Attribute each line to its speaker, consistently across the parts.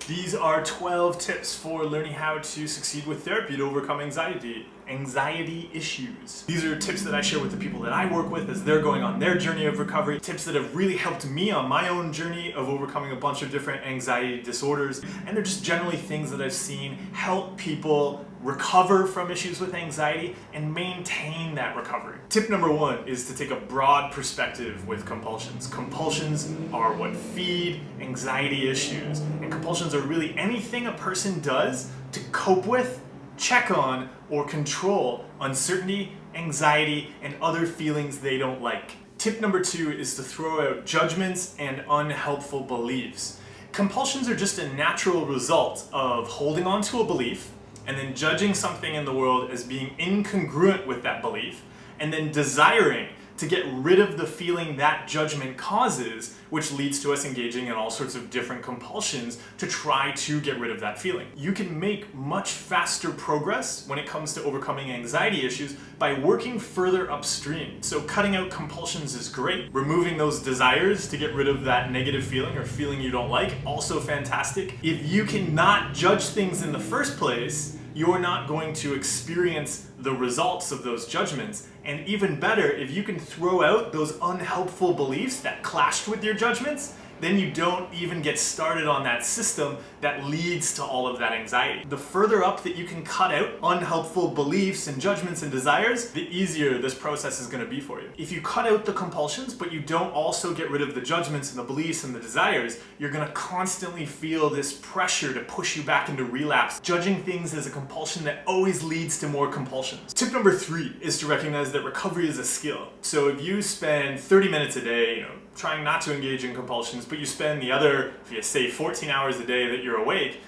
Speaker 1: These are 12 tips for learning how to succeed with therapy to overcome anxiety issues. These are tips that I share with the people that I work with as they're going on their journey of recovery, tips that have really helped me on my own journey of overcoming a bunch of different anxiety disorders, and they're just generally things that I've seen help people recover from issues with anxiety and maintain that recovery. Tip number one is to take a broad perspective with compulsions. Compulsions are what feed anxiety issues, and compulsions are really anything a person does to cope with, check on, or control uncertainty, anxiety, and other feelings they don't like. Tip number two is to throw out judgments and unhelpful beliefs. Compulsions are just a natural result of holding on to a belief and then judging something in the world as being incongruent with that belief, and then desiring to get rid of the feeling that judgment causes, which leads to us engaging in all sorts of different compulsions to try to get rid of that feeling. You can make much faster progress when it comes to overcoming anxiety issues by working further upstream. So cutting out compulsions is great. Removing those desires to get rid of that negative feeling or feeling you don't like, also fantastic. If you cannot judge things in the first place, you're not going to experience the results of those judgments. And even better, if you can throw out those unhelpful beliefs that clashed with your judgments, then you don't even get started on that system that leads to all of that anxiety. The further up that you can cut out unhelpful beliefs and judgments and desires, the easier this process is going to be for you. If you cut out the compulsions, but you don't also get rid of the judgments and the beliefs and the desires, you're going to constantly feel this pressure to push you back into relapse, judging things as a compulsion that always leads to more compulsions. Tip number three is to recognize that recovery is a skill. So if you spend 30 minutes a day, trying not to engage in compulsions, but you spend the other, if you say 14 hours a day that you're awake,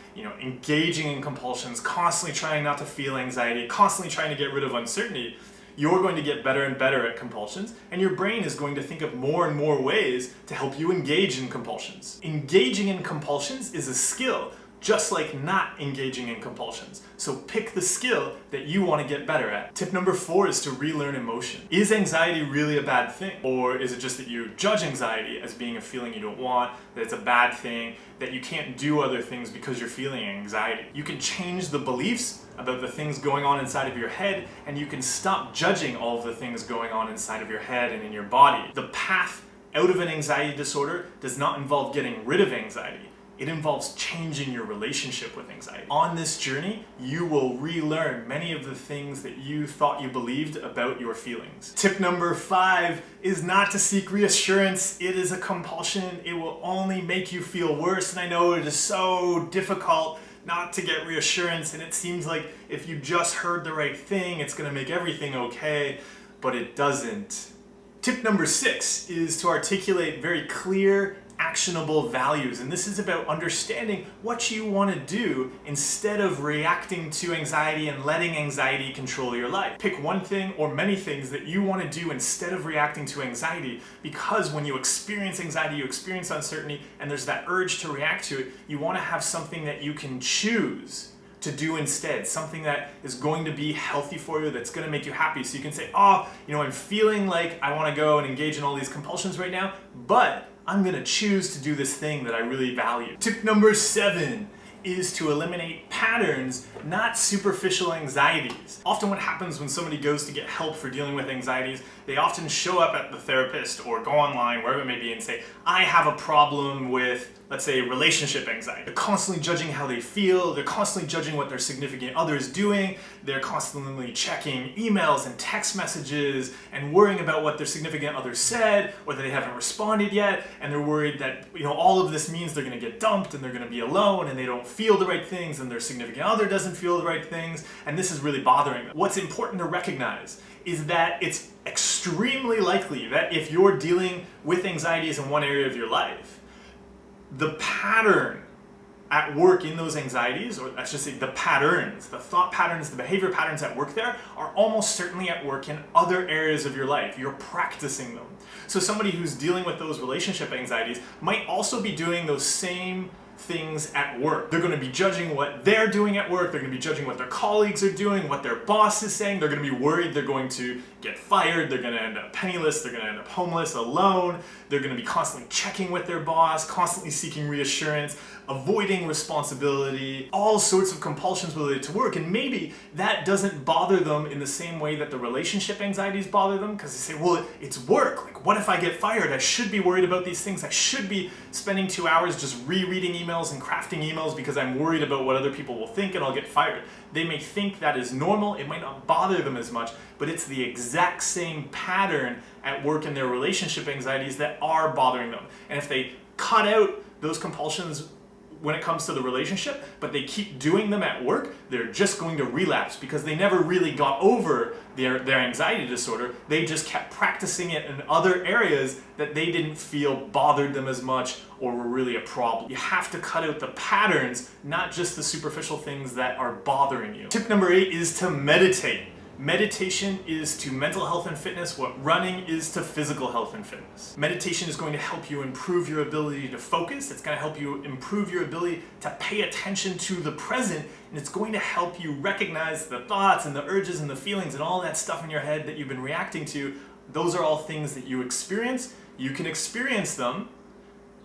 Speaker 1: engaging in compulsions, constantly trying not to feel anxiety, constantly trying to get rid of uncertainty, you're going to get better and better at compulsions, and your brain is going to think of more and more ways to help you engage in compulsions. Engaging in compulsions is a skill, just like not engaging in compulsions. So pick the skill that you want to get better at. Tip number four is to relearn emotion. Is anxiety really a bad thing? Or is it just that you judge anxiety as being a feeling you don't want, that it's a bad thing, that you can't do other things because you're feeling anxiety? You can change the beliefs about the things going on inside of your head, and you can stop judging all of the things going on inside of your head and in your body. The path out of an anxiety disorder does not involve getting rid of anxiety. It involves changing your relationship with anxiety. On this journey, you will relearn many of the things that you thought you believed about your feelings. Tip number five is not to seek reassurance. It is a compulsion. It will only make you feel worse. And I know it is so difficult not to get reassurance, and it seems like if you just heard the right thing, it's gonna make everything okay, but it doesn't. Tip number six is to articulate very clear, actionable values, and this is about understanding what you want to do instead of reacting to anxiety and letting anxiety control your life. Pick one thing or many things that you want to do instead of reacting to anxiety, because when you experience anxiety, you experience uncertainty, and there's that urge to react to it, you want to have something that you can choose to do instead, something that is going to be healthy for you, that's going to make you happy. So you can say, I'm feeling like I want to go and engage in all these compulsions right now, but I'm gonna choose to do this thing that I really value. Tip number seven is to eliminate patterns, not superficial anxieties. Often what happens when somebody goes to get help for dealing with anxieties, they often show up at the therapist or go online, wherever it may be, and say, I have a problem with, let's say, relationship anxiety. They're constantly judging how they feel, they're constantly judging what their significant other is doing, they're constantly checking emails and text messages and worrying about what their significant other said or that they haven't responded yet, and they're worried that all of this means they're gonna get dumped and they're gonna be alone and they don't feel the right things and their significant other doesn't feel the right things, and this is really bothering them. What's important to recognize is that it's extremely likely that if you're dealing with anxieties in one area of your life, the pattern at work in those anxieties, or let's just say the patterns, the thought patterns, the behavior patterns at work there are almost certainly at work in other areas of your life. You're practicing them. So somebody who's dealing with those relationship anxieties might also be doing those same things at work. They're going to be judging what they're doing at work, they're going to be judging what their colleagues are doing, what their boss is saying, they're going to be worried they're going to get fired, they're going to end up penniless, they're going to end up homeless, alone, they're going to be constantly checking with their boss, constantly seeking reassurance, avoiding responsibility, all sorts of compulsions related to work. And maybe that doesn't bother them in the same way that the relationship anxieties bother them, because they say, well, it's work. Like, what if I get fired? I should be worried about these things. I should be spending 2 hours just rereading emails and crafting emails because I'm worried about what other people will think and I'll get fired. They may think that is normal. It might not bother them as much, but it's the exact same pattern at work in their relationship anxieties that are bothering them. And if they cut out those compulsions when it comes to the relationship, but they keep doing them at work, they're just going to relapse because they never really got over their anxiety disorder. They just kept practicing it in other areas that they didn't feel bothered them as much or were really a problem. You have to cut out the patterns, not just the superficial things that are bothering you. Tip number 8 is to meditate. Meditation is to mental health and fitness what running is to physical health and fitness. Meditation is going to help you improve your ability to focus. It's going to help you improve your ability to pay attention to the present, and it's going to help you recognize the thoughts and the urges and the feelings and all that stuff in your head that you've been reacting to. Those are all things that you experience. You can experience them,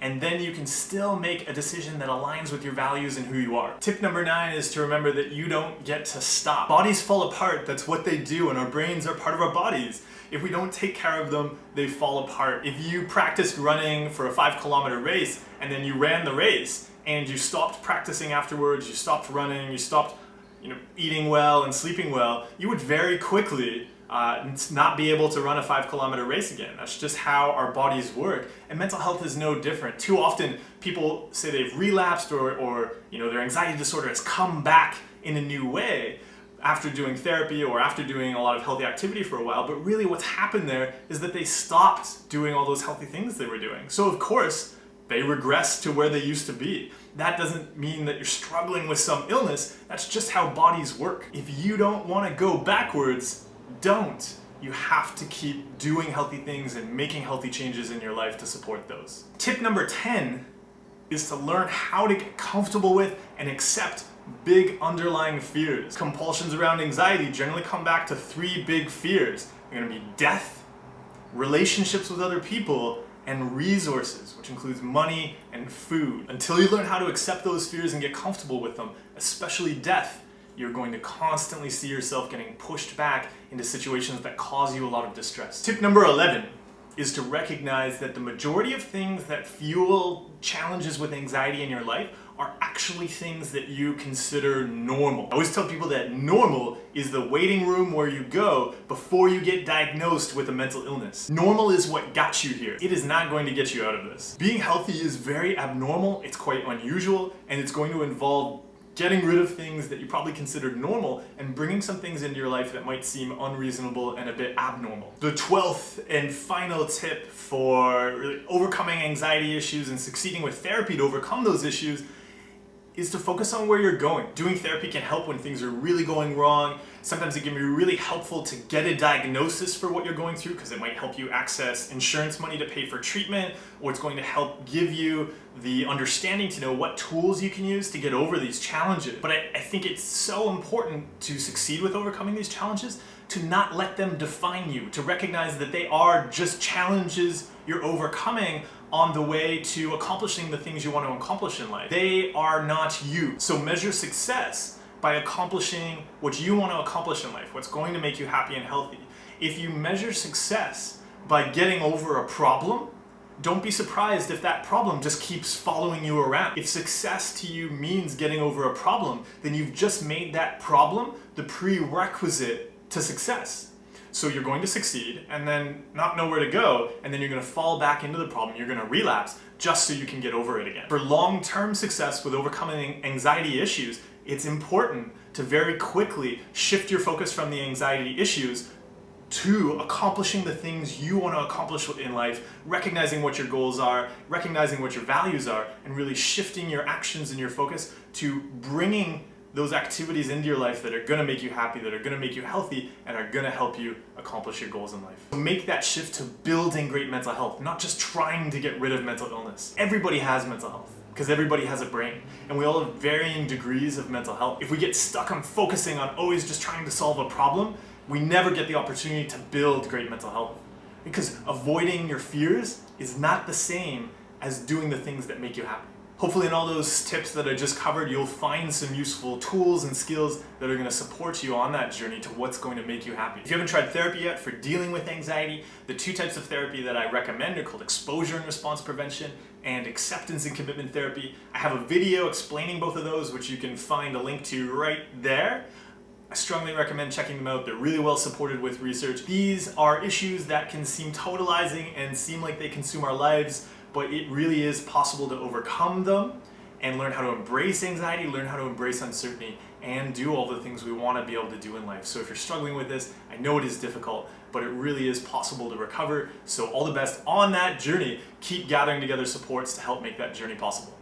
Speaker 1: and then you can still make a decision that aligns with your values and who you are. Tip number 9 is to remember that you don't get to stop. Bodies fall apart, that's what they do, and our brains are part of our bodies. If we don't take care of them, they fall apart. If you practiced running for a 5-kilometer race, and then you ran the race, and you stopped practicing afterwards, you stopped running, you stopped eating well and sleeping well, you would very quickly not be able to run a 5-kilometer race again. That's just how our bodies work. And mental health is no different. Too often people say they've relapsed or their anxiety disorder has come back in a new way after doing therapy or after doing a lot of healthy activity for a while. But really what's happened there is that they stopped doing all those healthy things they were doing. So of course, they regress to where they used to be. That doesn't mean that you're struggling with some illness. That's just how bodies work. If you don't want to go backwards, don't. You have to keep doing healthy things and making healthy changes in your life to support those. Tip number 10 is to learn how to get comfortable with and accept big underlying fears. Compulsions around anxiety generally come back to 3 big fears. They're going to be death, relationships with other people, and resources, which includes money and food. Until you learn how to accept those fears and get comfortable with them, especially death, you're going to constantly see yourself getting pushed back into situations that cause you a lot of distress. Tip number 11 is to recognize that the majority of things that fuel challenges with anxiety in your life are actually things that you consider normal. I always tell people that normal is the waiting room where you go before you get diagnosed with a mental illness. Normal is what got you here. It is not going to get you out of this. Being healthy is very abnormal, it's quite unusual, and it's going to involve getting rid of things that you probably considered normal and bringing some things into your life that might seem unreasonable and a bit abnormal. The 12th and final tip for really overcoming anxiety issues and succeeding with therapy to overcome those issues is to focus on where you're going. Doing therapy can help when things are really going wrong. Sometimes it can be really helpful to get a diagnosis for what you're going through because it might help you access insurance money to pay for treatment, or it's going to help give you the understanding to know what tools you can use to get over these challenges. But I think it's so important to succeed with overcoming these challenges to not let them define you, to recognize that they are just challenges you're overcoming on the way to accomplishing the things you want to accomplish in life. They are not you. So measure success by accomplishing what you want to accomplish in life, what's going to make you happy and healthy. If you measure success by getting over a problem, don't be surprised if that problem just keeps following you around. If success to you means getting over a problem, then you've just made that problem the prerequisite to success. So you're going to succeed and then not know where to go, and then you're going to fall back into the problem. You're going to relapse just so you can get over it again. For long-term success with overcoming anxiety issues, it's important to very quickly shift your focus from the anxiety issues to accomplishing the things you want to accomplish in life, recognizing what your goals are, recognizing what your values are, and really shifting your actions and your focus to bringing those activities into your life that are going to make you happy, that are going to make you healthy, and are going to help you accomplish your goals in life. Make that shift to building great mental health, not just trying to get rid of mental illness. Everybody has mental health because everybody has a brain, and we all have varying degrees of mental health. If we get stuck on focusing on always just trying to solve a problem, we never get the opportunity to build great mental health, because avoiding your fears is not the same as doing the things that make you happy. Hopefully in all those tips that I just covered, you'll find some useful tools and skills that are going to support you on that journey to what's going to make you happy. If you haven't tried therapy yet for dealing with anxiety, the two types of therapy that I recommend are called exposure and response prevention and acceptance and commitment therapy. I have a video explaining both of those, which you can find a link to right there. I strongly recommend checking them out. They're really well supported with research. These are issues that can seem totalizing and seem like they consume our lives, but it really is possible to overcome them and learn how to embrace anxiety, learn how to embrace uncertainty, and do all the things we want to be able to do in life. So if you're struggling with this, I know it is difficult, but it really is possible to recover. So all the best on that journey. Keep gathering together supports to help make that journey possible.